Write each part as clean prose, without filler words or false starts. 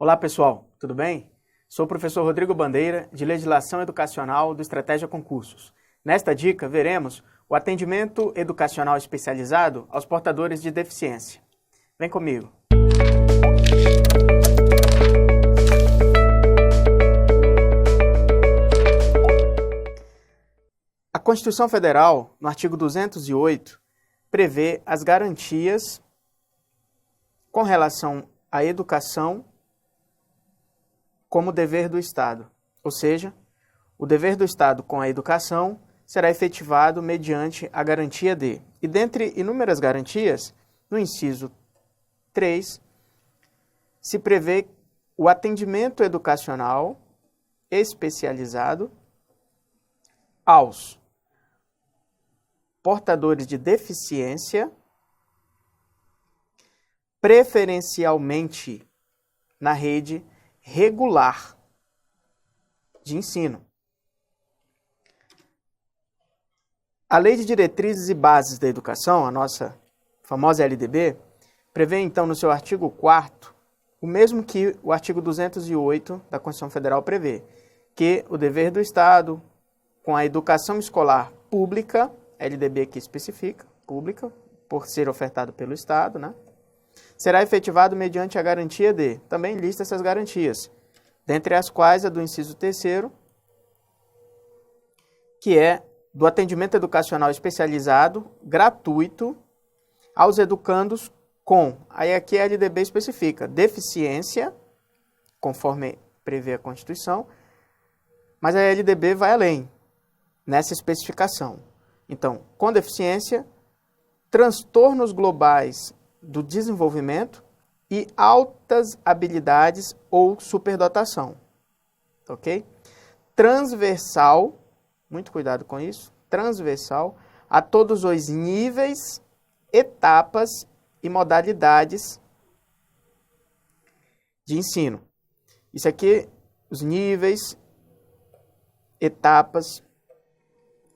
Olá pessoal, tudo bem? Sou o professor Rodrigo Bandeira, de Legislação Educacional do Estratégia Concursos. Nesta dica, veremos o atendimento educacional especializado aos portadores de deficiência. Vem comigo! A Constituição Federal, no artigo 208, prevê as garantias com relação à educação como dever do Estado, ou seja, o dever do Estado com a educação será efetivado mediante a garantia de. E dentre inúmeras garantias, no inciso 3, se prevê o atendimento educacional especializado aos portadores de deficiência, preferencialmente na rede regular de ensino. A Lei de Diretrizes e Bases da Educação, a nossa famosa LDB, prevê então no seu artigo 4º o mesmo que o artigo 208 da Constituição Federal prevê, que o dever do Estado com a educação escolar pública, LDB que especifica, pública, por ser ofertado pelo Estado, né? Será efetivado mediante a garantia de, também lista essas garantias, dentre as quais a do inciso 3º, que é do atendimento educacional especializado, gratuito, aos educandos com, aí aqui a LDB especifica, deficiência, conforme prevê a Constituição, mas a LDB vai além, nessa especificação. Então, com deficiência, transtornos globais do desenvolvimento e altas habilidades ou superdotação, ok? Transversal, muito cuidado com isso, transversal a todos os níveis, etapas e modalidades de ensino. Isso aqui, os níveis, etapas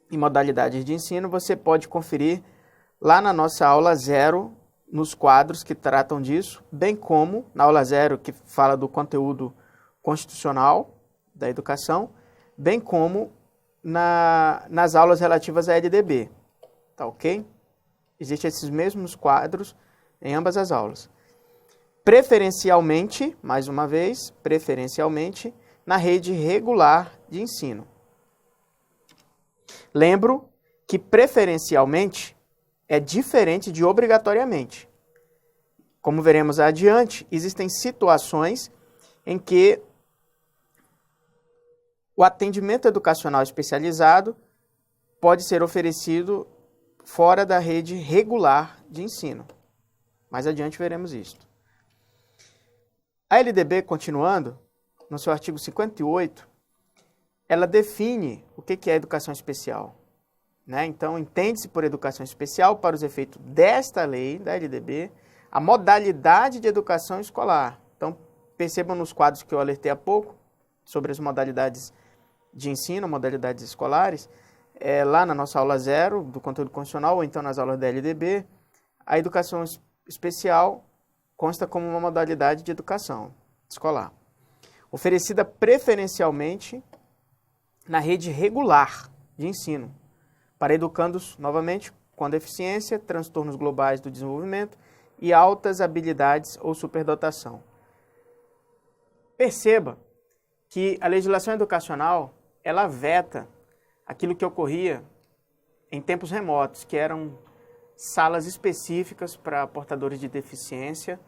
e modalidades de ensino, você pode conferir lá na nossa aula 0, nos quadros que tratam disso, bem como na aula 0, que fala do conteúdo constitucional da educação, bem como nas aulas relativas à LDB. Tá ok? Existem esses mesmos quadros em ambas as aulas. Preferencialmente, mais uma vez, preferencialmente, na rede regular de ensino. Lembro que preferencialmente é diferente de obrigatoriamente. Como veremos adiante, existem situações em que o atendimento educacional especializado pode ser oferecido fora da rede regular de ensino. Mais adiante veremos isto. A LDB, continuando, no seu artigo 58, ela define o que é educação especial. Então, entende-se por educação especial, para os efeitos desta lei, da LDB, a modalidade de educação escolar. Então, percebam nos quadros que eu alertei há pouco, sobre as modalidades de ensino, modalidades escolares, lá na nossa aula 0 do conteúdo constitucional, ou então nas aulas da LDB, a educação especial consta como uma modalidade de educação escolar, oferecida preferencialmente na rede regular de ensino, para educandos, novamente, com deficiência, transtornos globais do desenvolvimento e altas habilidades ou superdotação. Perceba que a legislação educacional, ela veta aquilo que ocorria em tempos remotos, que eram salas específicas para portadores de deficiência,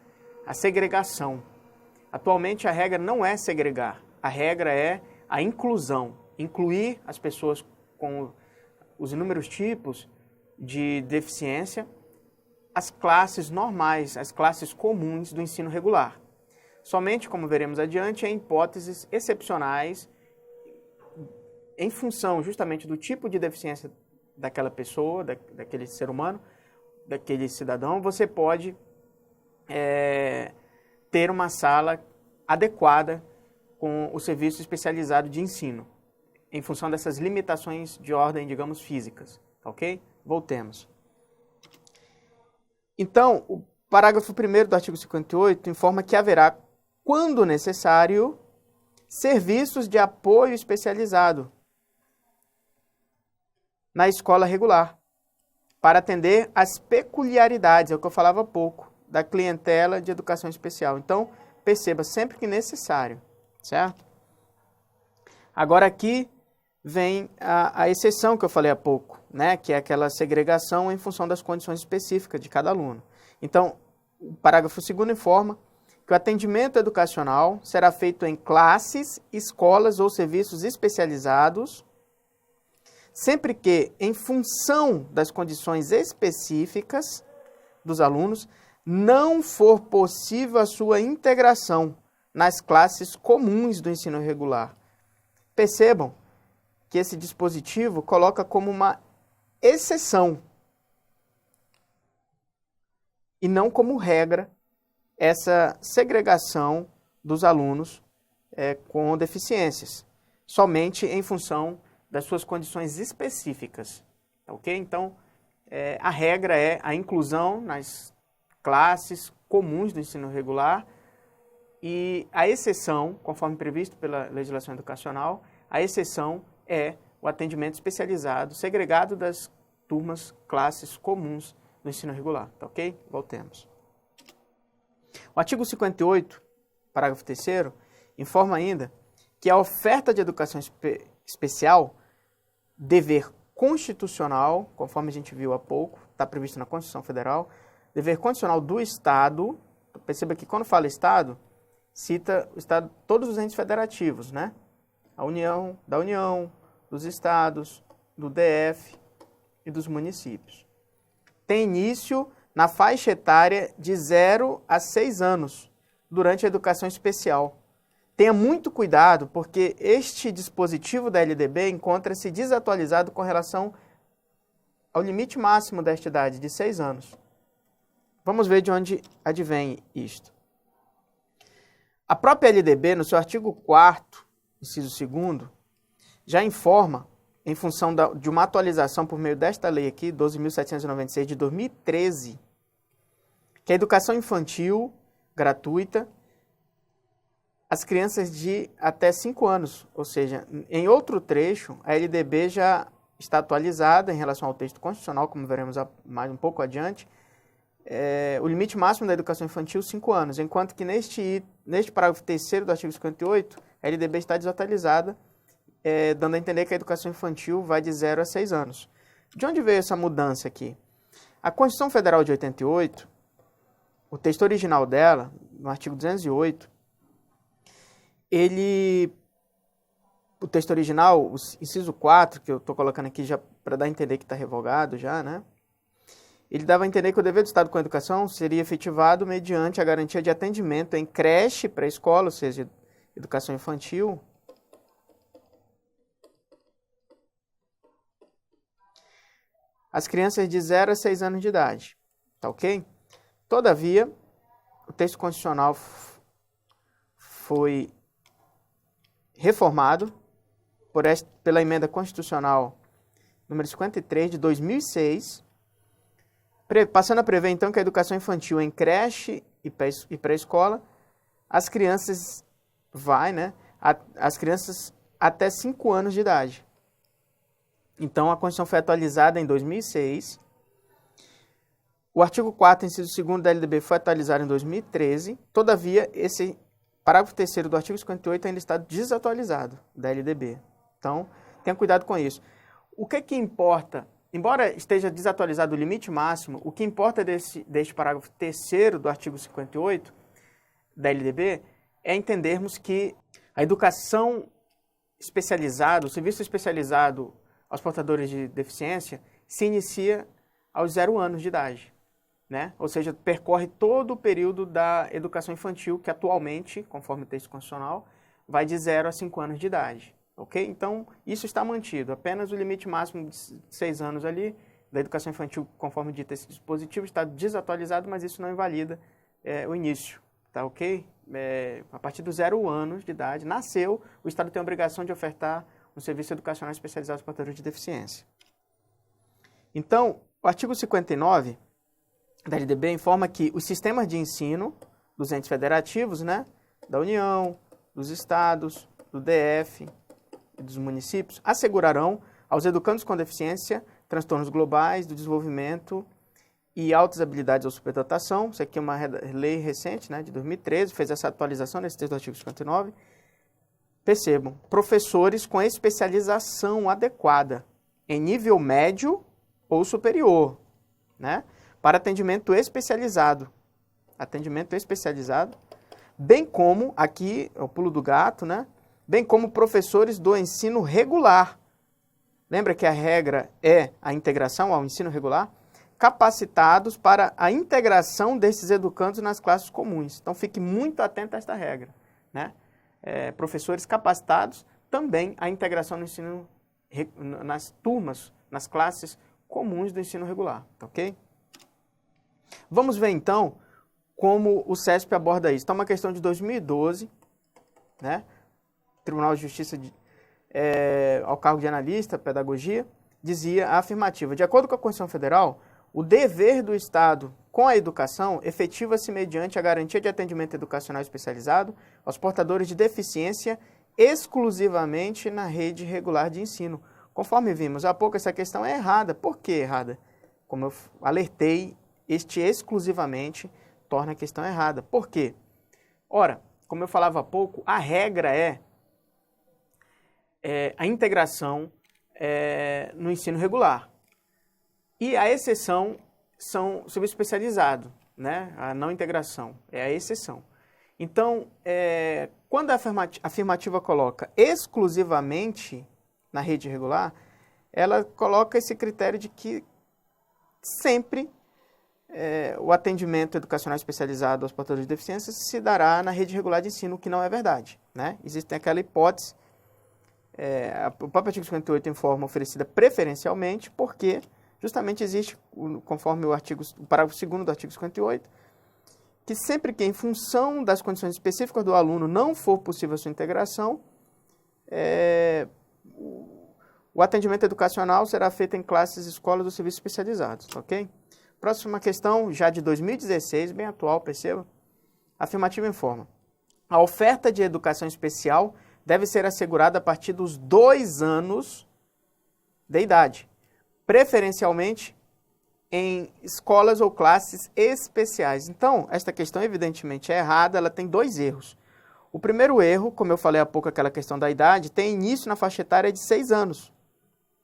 a segregação. Atualmente a regra não é segregar, a regra é a inclusão, incluir as pessoas com os inúmeros tipos de deficiência, as classes normais, as classes comuns do ensino regular. Somente, como veremos adiante, em hipóteses excepcionais, em função justamente do tipo de deficiência daquela pessoa, daquele ser humano, daquele cidadão, você pode ter uma sala adequada com o serviço especializado de ensino, em função dessas limitações de ordem, digamos, físicas, ok? Voltemos. Então, o parágrafo 1º do artigo 58 informa que haverá quando necessário, serviços de apoio especializado na escola regular, para atender às peculiaridades, é o que eu falava há pouco, da clientela de educação especial. Então, perceba sempre que necessário, certo? Agora aqui vem a exceção que eu falei há pouco, né? Que é aquela segregação em função das condições específicas de cada aluno. Então, o parágrafo 2º informa que o atendimento educacional será feito em classes, escolas ou serviços especializados, sempre que, em função das condições específicas dos alunos, não for possível a sua integração nas classes comuns do ensino regular. Percebam que esse dispositivo coloca como uma exceção e não como regra essa segregação dos alunos com deficiências, somente em função das suas condições específicas, ok? Então, a regra é a inclusão nas classes comuns do ensino regular e a exceção, conforme previsto pela legislação educacional, a exceção é o atendimento especializado, segregado das turmas, classes comuns do ensino regular, tá ok? Voltemos. O artigo 58, parágrafo 3º, informa ainda que a oferta de educação especial, dever constitucional, conforme a gente viu há pouco, está previsto na Constituição Federal, dever constitucional do Estado, perceba que quando fala Estado, cita o Estado, todos os entes federativos, né? Da União, dos Estados, do DF e dos municípios. Tem início na faixa etária de 0 a 6 anos, durante a educação especial. Tenha muito cuidado, porque este dispositivo da LDB encontra-se desatualizado com relação ao limite máximo desta idade, de 6 anos. Vamos ver de onde advém isto. A própria LDB, no seu artigo 4º, inciso 2º, já informa, em função de uma atualização por meio desta lei aqui, 12.796 de 2013, que a educação infantil gratuita, as crianças de até 5 anos, ou seja, em outro trecho, a LDB já está atualizada em relação ao texto constitucional, como veremos mais um pouco adiante, o limite máximo da educação infantil, 5 anos, enquanto que neste parágrafo 3º do artigo 58, a LDB está desatualizada, dando a entender que a educação infantil vai de 0 a 6 anos. De onde veio essa mudança aqui? A Constituição Federal de 88, o texto original dela, no artigo 208, o texto original, o inciso 4, que eu estou colocando aqui já para dar a entender que está revogado já, né? Ele dava a entender que o dever do Estado com a educação seria efetivado mediante a garantia de atendimento em creche, pré-escola, ou seja, educação infantil, as crianças de 0 a 6 anos de idade, tá ok? Todavia, o texto constitucional foi reformado pela emenda constitucional número 53 de 2006, passando a prever então que a educação infantil em creche e pré-escola, as crianças as crianças até 5 anos de idade. Então, a Constituição foi atualizada em 2006. O artigo 4º, inciso 2º da LDB foi atualizado em 2013. Todavia, esse parágrafo 3º do artigo 58 ainda está desatualizado da LDB. Então, tenha cuidado com isso. O que importa? Embora esteja desatualizado o limite máximo, o que importa deste parágrafo 3º do artigo 58 da LDB é entendermos que a educação especializada, o serviço especializado aos portadores de deficiência, se inicia aos 0 anos de idade, né? Ou seja, percorre todo o período da educação infantil, que atualmente, conforme o texto constitucional, vai de 0 a 5 anos de idade, ok? Então, isso está mantido, apenas o limite máximo de 6 anos ali, da educação infantil, conforme dito esse dispositivo, está desatualizado, mas isso não invalida o início, tá ok? A partir dos 0 anos de idade, nasceu, o Estado tem a obrigação de ofertar um serviço educacional especializado aos portadores de deficiência. Então, o artigo 59 da LDB informa que os sistemas de ensino dos entes federativos, né, da União, dos estados, do DF e dos municípios assegurarão aos educandos com deficiência, transtornos globais do desenvolvimento e altas habilidades ou superdotação. Isso aqui é uma lei recente, né, de 2013, fez essa atualização nesse texto do artigo 59. Percebam, professores com especialização adequada em nível médio ou superior, né, para atendimento especializado. Atendimento especializado, bem como, aqui é o pulo do gato, né, bem como professores do ensino regular. Lembra que a regra é a integração ao ensino regular? Capacitados para a integração desses educandos nas classes comuns. Então, fique muito atento a esta regra, né? Professores capacitados também à integração no ensino, nas turmas, nas classes comuns do ensino regular, ok? Vamos ver, então, como o CESP aborda isso. Então, uma questão de 2012, né? Tribunal de Justiça ao cargo de analista, pedagogia, dizia a afirmativa. De acordo com a Constituição Federal, o dever do Estado com a educação efetiva-se mediante a garantia de atendimento educacional especializado aos portadores de deficiência exclusivamente na rede regular de ensino. Conforme vimos há pouco, essa questão é errada. Por que errada? Como eu alertei, este exclusivamente torna a questão errada. Por quê? Ora, como eu falava há pouco, a regra é a integração no ensino regular. E a exceção são o serviço especializado, né? A não integração, é a exceção. Então, quando a afirmativa coloca exclusivamente na rede regular, ela coloca esse critério de que sempre o atendimento educacional especializado aos portadores de deficiência se dará na rede regular de ensino, o que não é verdade, né? Existe aquela hipótese, o próprio artigo 58 informa oferecida preferencialmente, porque justamente existe, conforme o parágrafo 2º do artigo 58, que sempre que, em função das condições específicas do aluno, não for possível a sua integração, o atendimento educacional será feito em classes, escolas ou serviços especializados, ok? Próxima questão, já de 2016, bem atual, perceba. A afirmativa informa. A oferta de educação especial deve ser assegurada a partir dos 2 anos de idade, preferencialmente em escolas ou classes especiais. Então, esta questão evidentemente é errada, ela tem 2 erros. O primeiro erro, como eu falei há pouco, aquela questão da idade, tem início na faixa etária de 6 anos.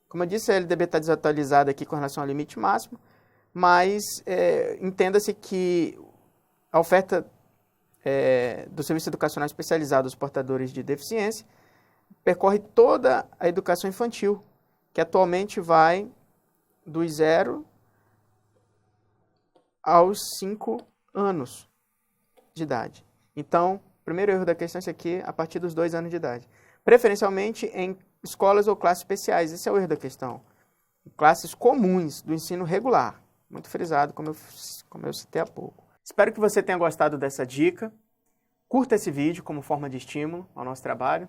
Como eu disse, a LDB está desatualizada aqui com relação ao limite máximo, mas entenda-se que a oferta do serviço educacional especializado aos portadores de deficiência percorre toda a educação infantil, que atualmente vai dos 0 aos 5 anos de idade. Então, o primeiro erro da questão é esse aqui, a partir dos 2 anos de idade. Preferencialmente em escolas ou classes especiais. Esse é o erro da questão. Classes comuns do ensino regular. Muito frisado, como eu citei há pouco. Espero que você tenha gostado dessa dica. Curta esse vídeo como forma de estímulo ao nosso trabalho.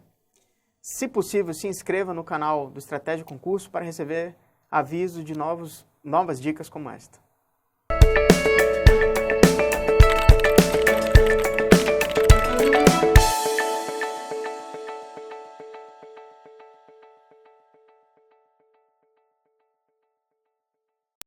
Se possível, se inscreva no canal do Estratégia Concurso para receber avisos de novas dicas como esta.